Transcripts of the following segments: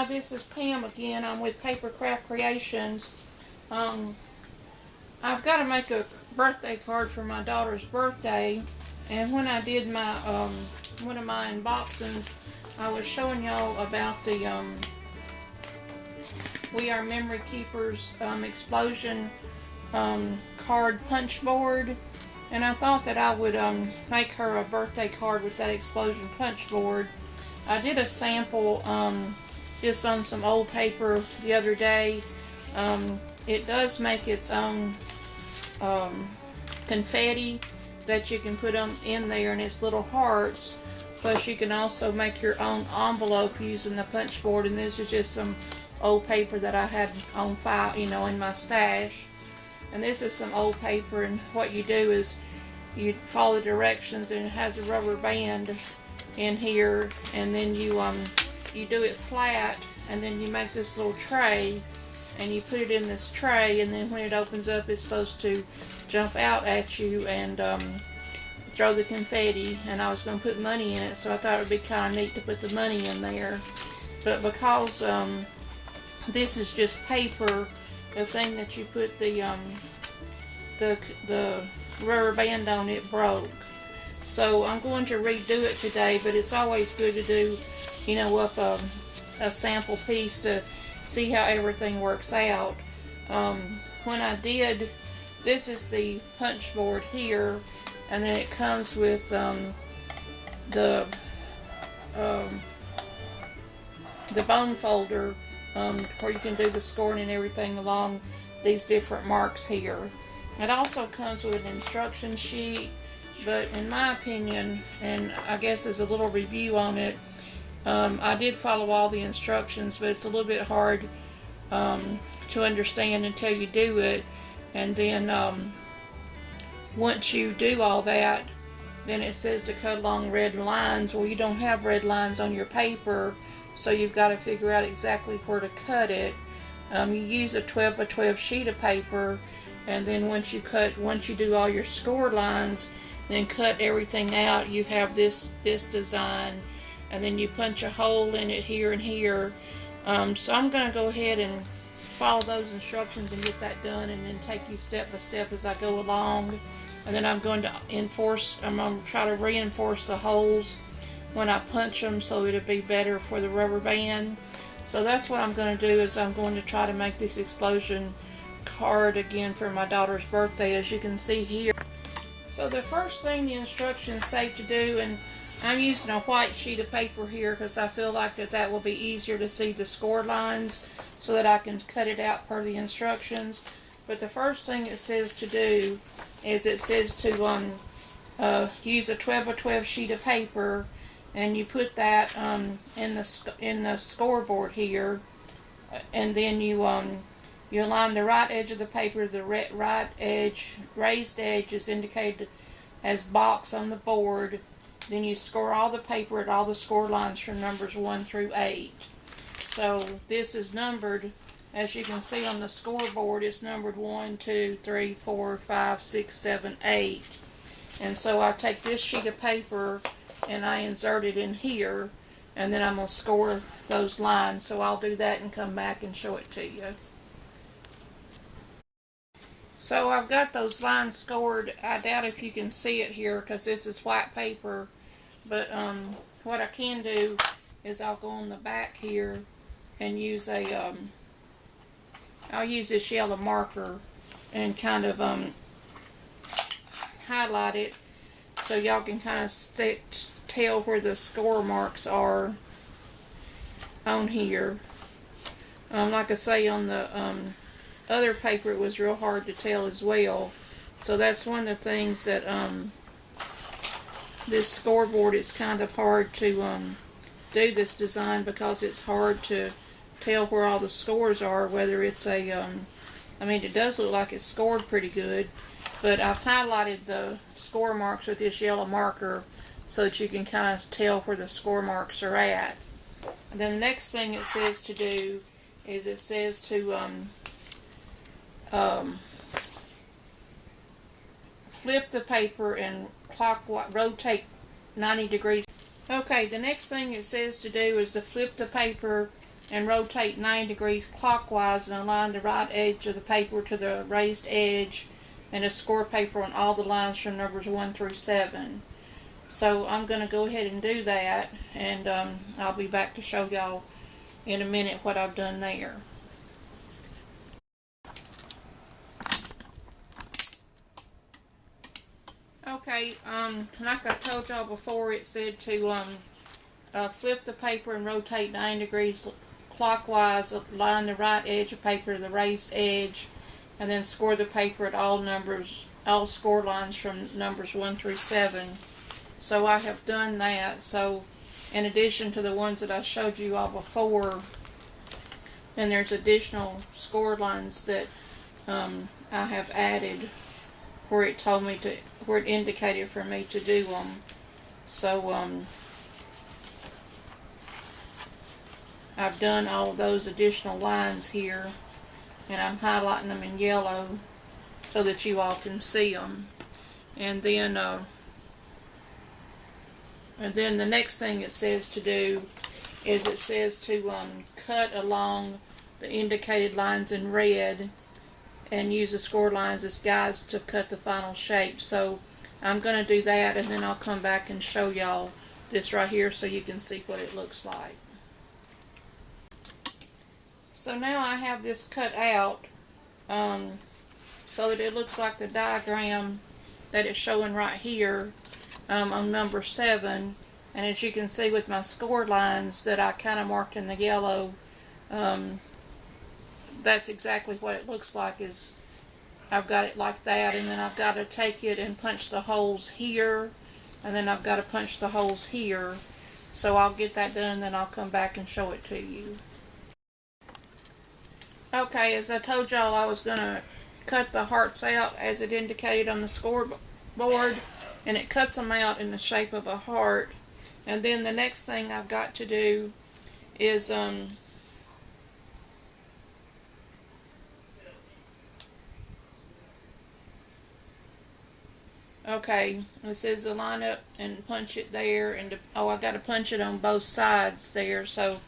Hi, this is Pam again. I'm with Papercraft Creations. I've got to make a birthday card for my daughter's birthday, and when I did my one of my unboxings, I was showing y'all about the We Are Memory Keepers Explosion card punch board, and I thought that I would make her a birthday card with that explosion punch board. I did a sample just on some old paper the other day. It does make its own confetti that you can put in there, and it's little hearts. Plus you can also make your own envelope using the punch board, and this is just some old paper that I had on file, in my stash. And this is some old paper, and what you do is you follow the directions, and it has a rubber band in here, and then you do it flat, and then you make this little tray, and you put it in this tray, and then when it opens up, it's supposed to jump out at you and throw the confetti. And I was going to put money in it, so I thought it would be kind of neat to put the money in there. But because this is just paper, the thing that you put the rubber band on, it broke. So I'm going to redo it today, but it's always good to do, up a sample piece to see how everything works out. When I did, this is the punch board here, and then it comes with the bone folder where you can do the scoring and everything along these different marks here. It also comes with an instruction sheet, but in my opinion, and I guess as a little review on it, I did follow all the instructions, but it's a little bit hard to understand until you do it. And then once you do all that, then it says to cut along red lines. Well, you don't have red lines on your paper, so you've got to figure out exactly where to cut it. You use a 12 by 12 sheet of paper, and then once you do all your score lines, then cut everything out, you have this design, and then you punch a hole in it here and here. So I'm going to go ahead and follow those instructions and get that done, and then take you step by step as I go along. And then I'm going to try to reinforce the holes when I punch them, so it'll be better for the rubber band. So that's what I'm going to do, is I'm going to try to make this explosion card again for my daughter's birthday, as you can see here. So the first thing the instructions say to do, and I'm using a white sheet of paper here because I feel like that will be easier to see the score lines, so that I can cut it out per the instructions. But the first thing it says to do is it says to use a 12 by 12 sheet of paper, and you put that in the scoreboard here, and then you align the right edge of the paper. The right edge, raised edge, is indicated as box on the board. Then you score all the paper at all the score lines from numbers 1 through 8. So this is numbered, as you can see on the scoreboard, it's numbered 1, 2, 3, 4, 5, 6, 7, 8. And so I take this sheet of paper and I insert it in here, and then I'm going to score those lines. So I'll do that and come back and show it to you. So I've got those lines scored. I doubt if you can see it here because this is white paper, but what I can do is I'll go on the back here and use I'll use this yellow marker and kind of highlight it, so y'all can kind of tell where the score marks are on here. Like I say, on the other paper it was real hard to tell as well. So that's one of the things that this scoreboard, is kind of hard to do this design, because it's hard to tell where all the scores are, whether it's it does look like it's scored pretty good, but I've highlighted the score marks with this yellow marker so that you can kind of tell where the score marks are at. And then the next thing it says to do is it says to flip the paper and clockwise rotate 90 degrees. Okay, the next thing it says to do is to flip the paper and rotate 90 degrees clockwise and align the right edge of the paper to the raised edge and to score paper on all the lines from numbers 1 through 7. So I'm going to go ahead and do that, and I'll be back to show y'all in a minute what I've done there. Okay, like I told y'all before, it said to flip the paper and rotate 90 degrees clockwise, line the right edge of paper to the raised edge, and then score the paper at all score lines from numbers 1 through 7. So I have done that. So in addition to the ones that I showed you all before, then there's additional score lines that I have added where it told me to, where it indicated for me to do them. So I've done all of those additional lines here, and I'm highlighting them in yellow so that you all can see them. And then the next thing it says to do is it says to cut along the indicated lines in red and use the score lines as guides to cut the final shape. So I'm going to do that, and then I'll come back and show y'all this right here so you can see what it looks like. So now I have this cut out so that it looks like the diagram that it's showing right here on number 7. And as you can see with my score lines that I kind of marked in the yellow, that's exactly what it looks like. Is I've got it like that, and then I've got to take it and punch the holes here, and then I've got to punch the holes here. So I'll get that done, and then I'll come back and show it to you. Okay, as I told y'all, I was going to cut the hearts out as it indicated on the scoreboard, and it cuts them out in the shape of a heart. And then the next thing I've got to do is okay, it says to line up and punch it there, and I got to punch it on both sides there. So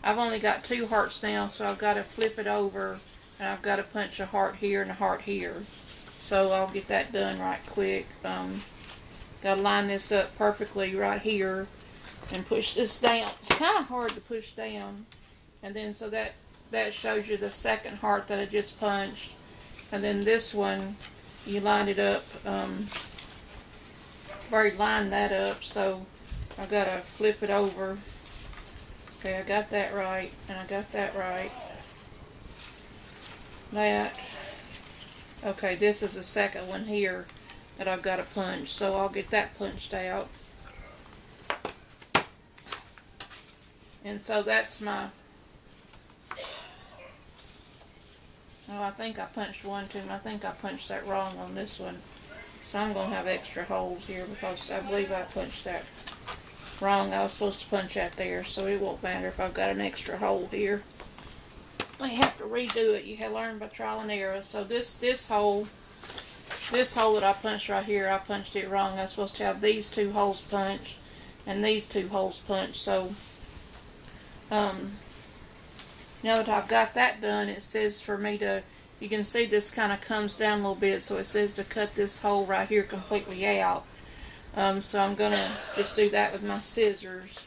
I've only got 2 hearts now, so I've got to flip it over, and I've got to punch a heart here and a heart here. So I'll get that done right quick. Got to line this up perfectly right here and push this down. It's kind of hard to push down. And then so that shows you the second heart that I just punched. And then this one, you line it up. I've already lined that up, so I've got to flip it over. Okay, I got that right, and I got that right. That. Okay, this is the second one here that I've got to punch, so I'll get that punched out. And so that's my, oh, I think I punched one too, and I think I punched that wrong on this one. So I'm going to have extra holes here because I believe I punched that wrong. I was supposed to punch that there, so it won't matter if I've got an extra hole here. I have to redo it. You have learned by trial and error. So this hole that I punched right here, I punched it wrong. I was supposed to have these 2 holes punched and these 2 holes punched. So now that I've got that done, it says for me to, you can see this kind of comes down a little bit, so it says to cut this hole right here completely out. So I'm going to just do that with my scissors.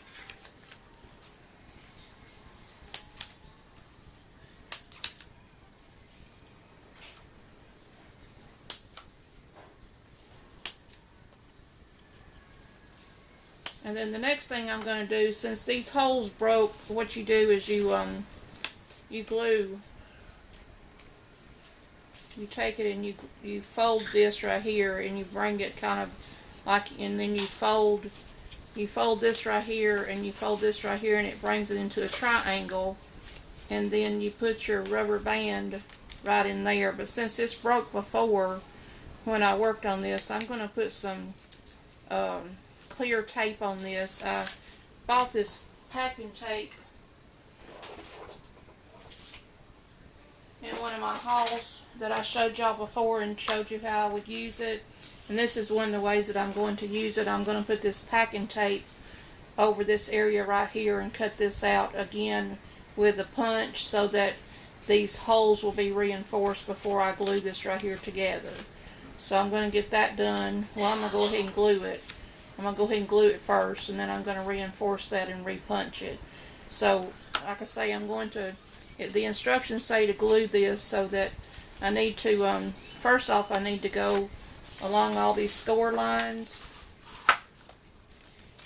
And then the next thing I'm going to do, since these holes broke, what you do is you glue. You take it and you fold this right here, and you bring it kind of like, and then you fold this right here, and you fold this right here, and it brings it into a triangle. And then you put your rubber band right in there. But since this broke before when I worked on this, I'm going to put some clear tape on this. I bought this packing tape in one of my hauls that I showed y'all before and showed you how I would use it. And this is one of the ways that I'm going to use it. I'm going to put this packing tape over this area right here and cut this out again with a punch so that these holes will be reinforced before I glue this right here together. So I'm going to get that done. Well, I'm going to go ahead and glue it. I'm going to go ahead and glue it first, and then I'm going to reinforce that and repunch it. So, like I say, I'm going to, the instructions say to glue this so that I need to, first off, I need to go along all these score lines.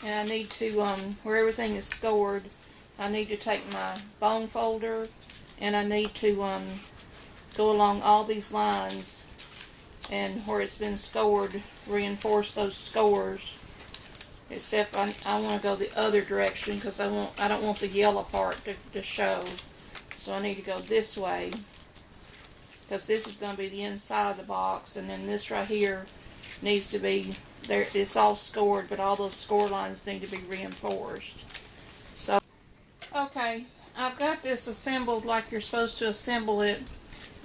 And I need to, where everything is scored, I need to take my bone folder and I need to go along all these lines, and where it's been scored, reinforce those scores. Except I want to go the other direction because I don't want the yellow part to show. So I need to go this way because this is going to be the inside of the box, and then this right here needs to be there. It's all scored, but all those score lines need to be reinforced. So, okay, I've got this assembled like you're supposed to assemble it.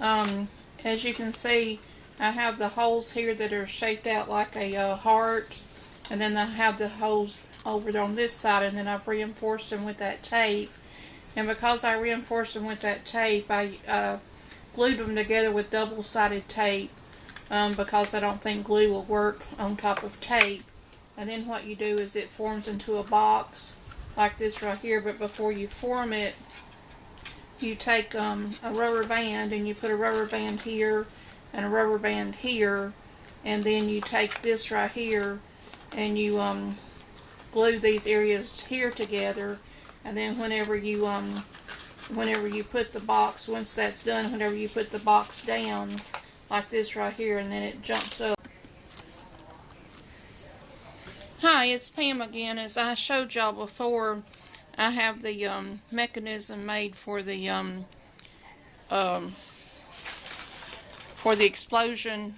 As you can see, I have the holes here that are shaped out like a heart, and then I have the holes over on this side, and then I've reinforced them with that tape. And because I reinforced them with that tape, I glued them together with double-sided tape because I don't think glue will work on top of tape. And then what you do is it forms into a box like this right here, but before you form it, you take a rubber band and you put a rubber band here and a rubber band here, and then you take this right here and you glue these areas here together, and then whenever you put the box, once that's done, whenever you put the box down like this right here, and then it jumps up. Hi, it's Pam again. As I showed y'all before, I have the mechanism made for the explosion.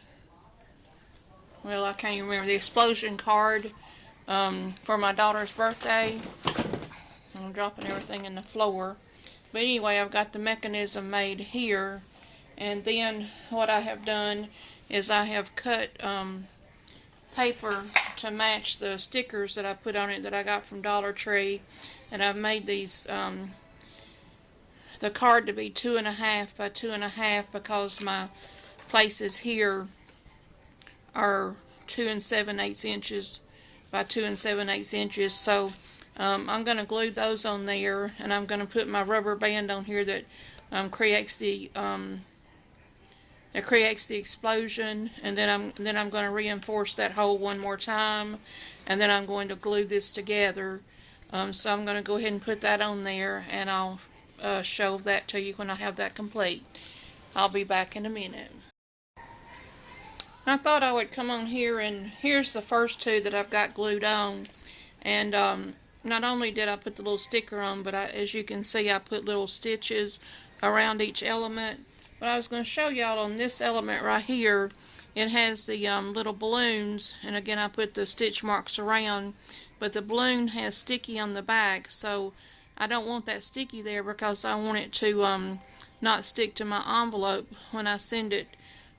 Well, I can't even remember the explosion card for my daughter's birthday. I'm dropping everything in the floor. But anyway, I've got the mechanism made here, and then what I have done is I have cut paper to match the stickers that I put on it that I got from Dollar Tree, and I've made these the card to be 2.5 by 2.5 because my places here are 2 7/8 inches by 2 7/8 inches. So I'm going to glue those on there, and I'm going to put my rubber band on here that creates the explosion, and then I'm going to reinforce that hole one more time, and then I'm going to glue this together. So I'm going to go ahead and put that on there, and I'll show that to you when I have that complete. I'll be back in a minute. I thought I would come on here, and here's the first two that I've got glued on. And not only did I put the little sticker on, but as you can see, I put little stitches around each element. But I was going to show y'all on this element right here, it has the little balloons, and again I put the stitch marks around, but the balloon has sticky on the back, so I don't want that sticky there because I want it to not stick to my envelope when I send it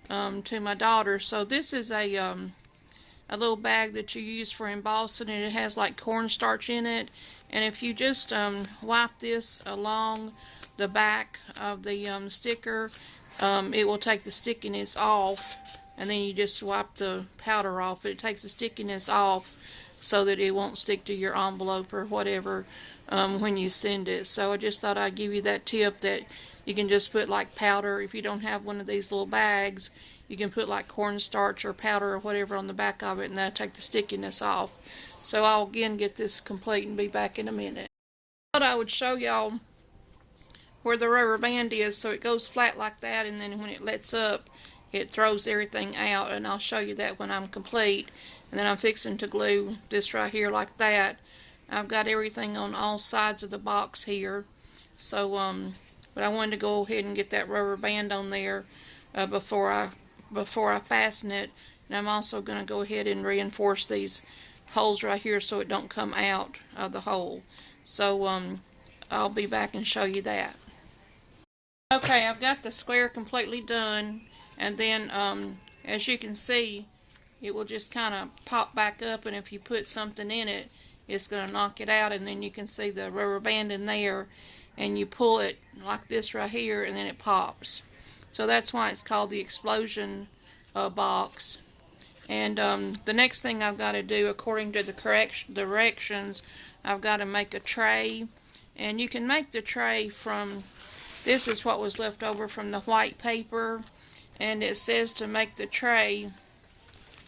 to my daughter. So this is a little bag that you use for embossing, and it has like cornstarch in it, and if you just wipe this along the back of the sticker, it will take the stickiness off, and then you just wipe the powder off. It takes the stickiness off so that it won't stick to your envelope or whatever when you send it. So I just thought I'd give you that tip that you can just put like powder. If you don't have one of these little bags, you can put like cornstarch or powder or whatever on the back of it, and that'll take the stickiness off. So I'll again get this complete and be back in a minute. I thought I would show y'all where the rubber band is, so it goes flat like that, and then when it lets up, it throws everything out, and I'll show you that when I'm complete. And then I'm fixing to glue this right here like that. I've got everything on all sides of the box here, so but I wanted to go ahead and get that rubber band on there before I fasten it. And I'm also going to go ahead and reinforce these holes right here so it don't come out of the hole. So I'll be back and show you that. Okay, I've got the square completely done, and then as you can see, it will just kind of pop back up, and if you put something in it, it's going to knock it out, and then you can see the rubber band in there. and you pull it like this right here, and then it pops. So that's why it's called the explosion box. And the next thing I've got to do, according to the directions, I've got to make a tray. And you can make the tray from, this is what was left over from the white paper. And it says to make the tray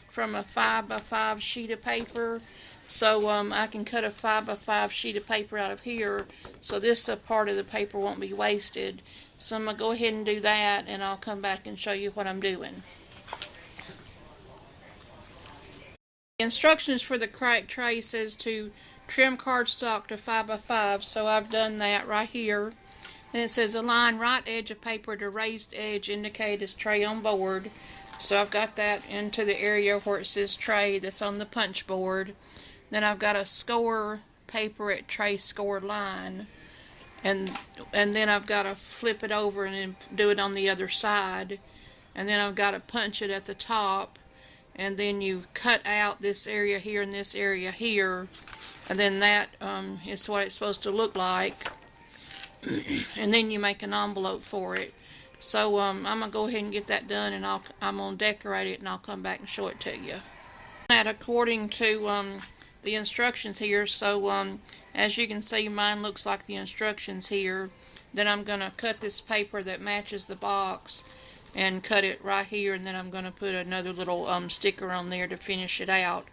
from a 5x5 sheet of paper. So I can cut a 5x5 sheet of paper out of here, so this part of the paper won't be wasted. So I'm going to go ahead and do that, and I'll come back and show you what I'm doing. The instructions for the crack tray says to trim cardstock to 5x5, so I've done that right here. And it says align right edge of paper to raised edge, indicate as tray on board. So I've got that into the area where it says tray that's on the punch board. Then I've got to score paper at tray score line, and then I've got to flip it over and then do it on the other side, and then I've got to punch it at the top, and then you cut out this area here and this area here, and then that is what it's supposed to look like. And then you make an envelope for it. So I'm gonna go ahead and get that done, and I'm gonna decorate it, and I'll come back and show it to you. That according to the instructions here. So as you can see, mine looks like the instructions here. Then I'm going to cut this paper that matches the box and cut it right here, and then I'm going to put another little sticker on there to finish it out.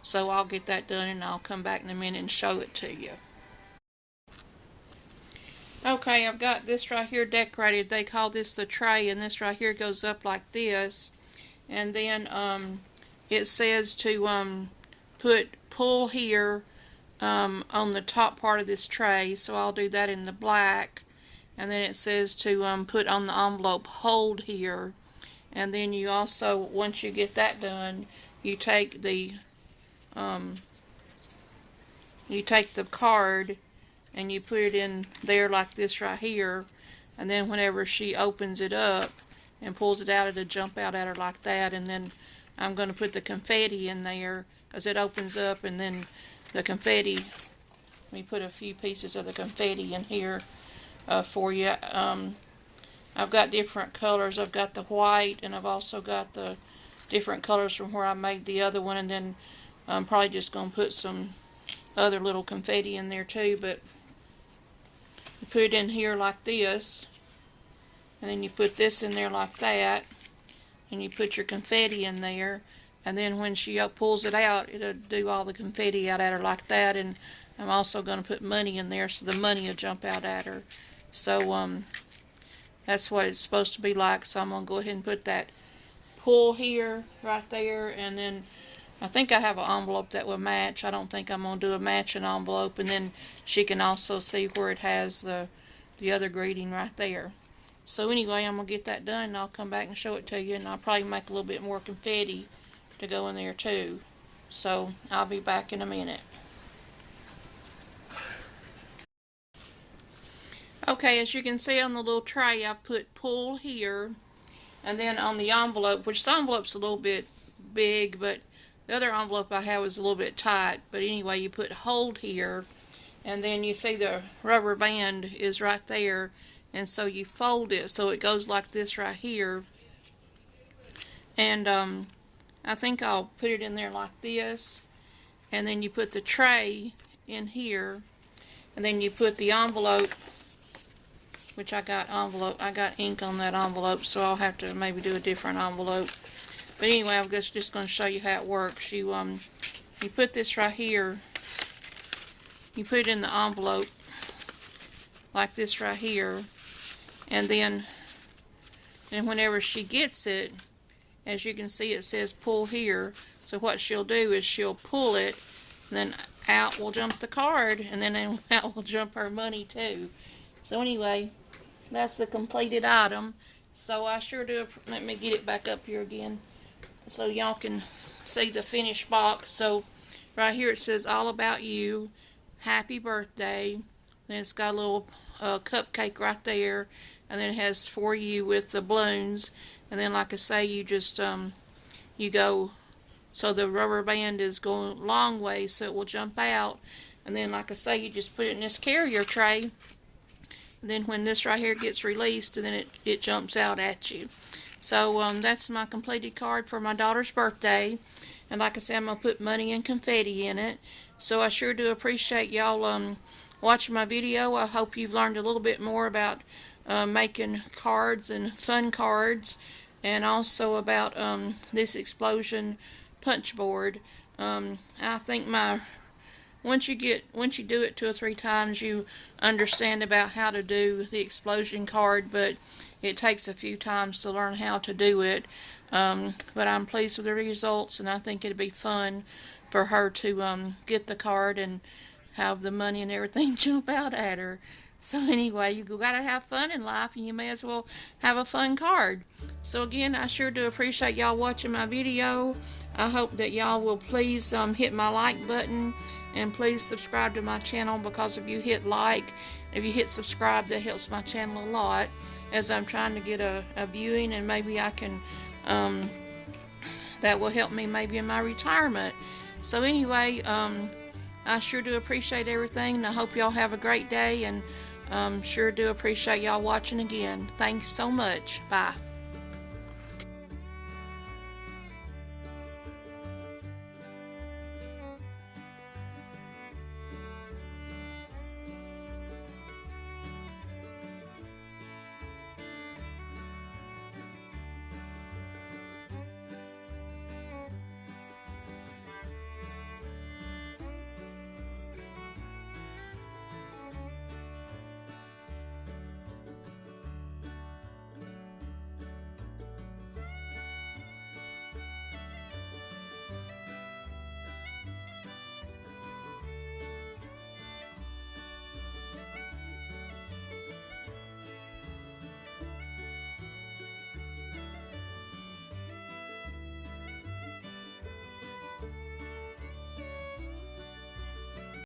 So I'll get that done, and I'll come back in a minute and show it to you. Okay, I've got this right here decorated. They call this the tray, and this right here goes up like this. And then it says to pull here on the top part of this tray, so I'll do that in the black. And then it says to put on the envelope hold here, and then you also, once you get that done, you take the card and you put it in there like this right here, and then whenever she opens it up and pulls it out, it'll jump out at her like that. And then I'm going to put the confetti in there, because it opens up, and then the confetti, let me put a few pieces of the confetti in here for you. I've got different colors. I've got the white, and I've also got the different colors from where I made the other one, and then I'm probably just going to put some other little confetti in there too. But you put it in here like this, and then you put this in there like that, and you put your confetti in there, and then when she pulls it out, it'll do all the confetti out at her like that. And I'm also going to put money in there, so the money will jump out at her. So that's what it's supposed to be like. So I'm going to go ahead and put that pull here, right there, and then I think I have an envelope that will match. I don't think I'm going to do a matching envelope, and then she can also see where it has the other greeting right there. So anyway, I'm going to get that done, and I'll come back and show it to you, and I'll probably make a little bit more confetti to go in there too. So I'll be back in a minute. Okay, as you can see on the little tray, I've put pull here, and then on the envelope, which the envelope's a little bit big, but the other envelope I have is a little bit tight. But anyway, you put hold here, and then you see the rubber band is right there, and so you fold it so it goes like this right here. And I think I'll put it in there like this, and then you put the tray in here, and then you put the envelope, which I got ink on that envelope, so I'll have to maybe do a different envelope. But anyway, I'm just going to show you how it works. You put this right here, you put it in the envelope like this right here, and then whenever she gets it, as you can see, it says pull here. So what she'll do is she'll pull it, and then out will jump the card, and then out will jump her money too. So anyway, that's the completed item. So I sure do, let me get it back up here again so y'all can see the finished box. So right here it says all about you, happy birthday. Then it's got a little cupcake right there, and then it has for you with the balloons. And then like I say, you just you go, so the rubber band is going a long way, so it will jump out. And then like I say, you just put it in this carrier tray, then when this right here gets released, then it jumps out at you. So that's my completed card for my daughter's birthday. And like I said, I'm going to put money and confetti in it. So I sure do appreciate y'all watching my video. I hope you've learned a little bit more about making cards and fun cards, and also about this explosion punch board. I think once you do it 2 or 3 times, you understand about how to do the explosion card, but it takes a few times to learn how to do it. But I'm pleased with the results, and I think it'd be fun for her to get the card and have the money and everything jump out at her. So anyway, you gotta have fun in life, and you may as well have a fun card. So again, I sure do appreciate y'all watching my video. I hope that y'all will please hit my like button, and please subscribe to my channel, because if you hit like, if you hit subscribe, that helps my channel a lot, as I'm trying to get a viewing, and maybe I can that will help me maybe in my retirement. So anyway, I sure do appreciate everything, and I hope y'all have a great day, and sure do appreciate y'all watching again. Thanks so much. Bye.